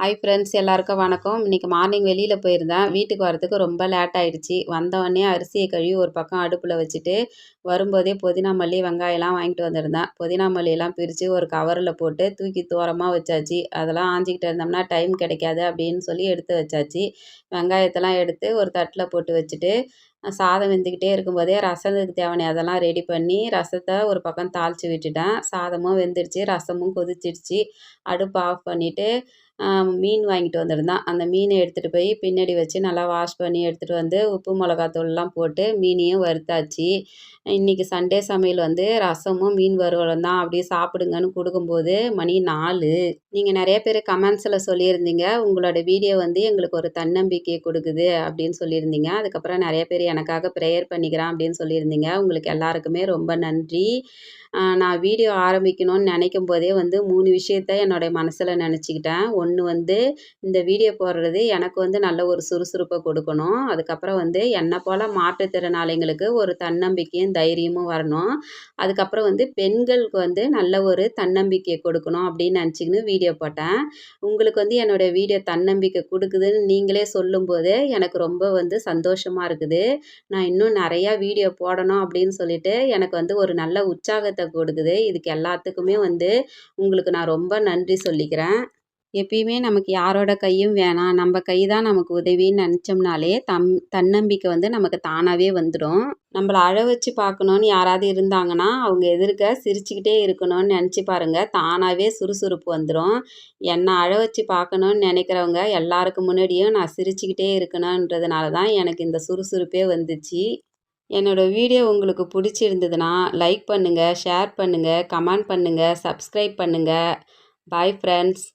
Hi friends, எல்லாருக்கும் வணக்கம். இன்றைக்கி மார்னிங் வெளியில் போயிருந்தேன். வீட்டுக்கு வரதுக்கு ரொம்ப லேட் ஆகிடுச்சி. வந்தவொடனே அரிசியை கழுவி ஒரு பக்கம் அடுப்பில் வச்சுட்டு வரும்போதே புதினா மல்லி வெங்காயம்லாம் வாங்கிட்டு வந்திருந்தேன். புதினா மல்லியெல்லாம் பிரித்து ஒரு கவரில் போட்டு தூக்கி தூரமாக வச்சாச்சு. அதெல்லாம் ஆஞ்சிக்கிட்டு இருந்தோம்னா டைம் கிடைக்காது அப்படின்னு சொல்லி எடுத்து வச்சாச்சு. வெங்காயத்தெல்லாம் எடுத்து ஒரு தட்டில் போட்டு வச்சுட்டு சாதம் வெந்துக்கிட்டே இருக்கும்போதே ரசத்துக்கு தேவையான அதெல்லாம் ரெடி பண்ணி ரசத்தை ஒரு பக்கம் தாளித்து விட்டுட்டேன். சாதமும் வெந்துடுச்சு, ரசமும் கொதிச்சிடுச்சு. அடுப்பு ஆஃப் பண்ணிவிட்டு மீன் வாங்கிட்டு வந்திருந்தேன். அந்த மீனை எடுத்துகிட்டு போய் பின்னாடி வச்சு நல்லா வாஷ் பண்ணி எடுத்துகிட்டு வந்து உப்பு மிளகாத்தூள்லாம் போட்டு மீனையும் வறுத்தாச்சு. இன்றைக்கி சண்டே சமையல் ரசமும் மீன் வறுவலும் தான். அப்படியே சாப்பிடுங்கன்னு கொடுக்கும்போது மணி 4. நீங்கள் நிறைய பேர் கமெண்ட்ஸில் சொல்லியிருந்தீங்க, உங்களோட வீடியோ எங்களுக்கு ஒரு தன்னம்பிக்கையை கொடுக்குது அப்படின்னு சொல்லியிருந்தீங்க. அதுக்கப்புறம் நிறைய பேர் எனக்காக ப்ரேயர் பண்ணிக்கிறேன் அப்படின்னு சொல்லியிருந்தீங்க. உங்களுக்கு எல்லாருக்குமே ரொம்ப நன்றி. நான் வீடியோ ஆரம்பிக்கணும்னு நினைக்கும் போதே 3 விஷயத்த என்னுடைய மனசில் நினச்சிக்கிட்டேன். ஒன்று இந்த வீடியோ போடுறது எனக்கு நல்ல ஒரு சுறுசுறுப்பை கொடுக்கணும். அதுக்கப்புறம் என்னை போல் மாற்றுத்திறனாளிங்களுக்கு ஒரு தன்னம்பிக்கையும் தைரியமும் வரணும். அதுக்கப்புறம் பெண்களுக்கு நல்ல ஒரு தன்னம்பிக்கையை கொடுக்கணும் அப்படின்னு நினச்சிக்கின்னு வீடியோ போட்டேன். உங்களுக்கு என்னுடைய வீடியோ தன்னம்பிக்கை கொடுக்குதுன்னு நீங்களே சொல்லும்போது எனக்கு ரொம்ப சந்தோஷமாக இருக்குது. நான் இன்னும் நிறையா வீடியோ போடணும் அப்படின்னு சொல்லிட்டு எனக்கு ஒரு நல்ல உற்சாகத்தை கொடுக்குது. இதுக்கு எல்லாத்துக்குமே உங்களுக்கு நான் ரொம்ப நன்றி சொல்லிக்கிறேன். எப்பயுமே நமக்கு யாரோட கையும் வேணாம், நம்ம கை தான் நமக்கு உதவின்னு நினச்சோம்னாலே தன்னம்பிக்கை நமக்கு தானாகவே வந்துடும். நம்மளை அழ வச்சு பார்க்கணுன்னு யாராவது இருந்தாங்கன்னா அவங்க எதிர்க்க சிரிச்சுக்கிட்டே இருக்கணும்னு நினச்சி பாருங்கள், தானாகவே சுறுசுறுப்பு வந்துடும். என்னை அழ வச்சு பார்க்கணுன்னு நினைக்கிறவங்க எல்லாருக்கு முன்னாடியும் நான் சிரிச்சுக்கிட்டே இருக்கணுன்றதுனால தான் எனக்கு இந்த சுறுசுறுப்பே வந்துச்சு. என்னோடய வீடியோ உங்களுக்கு பிடிச்சிருந்ததுன்னா லைக் பண்ணுங்கள், ஷேர் பண்ணுங்கள், கமெண்ட் பண்ணுங்கள், சப்ஸ்கிரைப் பண்ணுங்கள். Bye friends.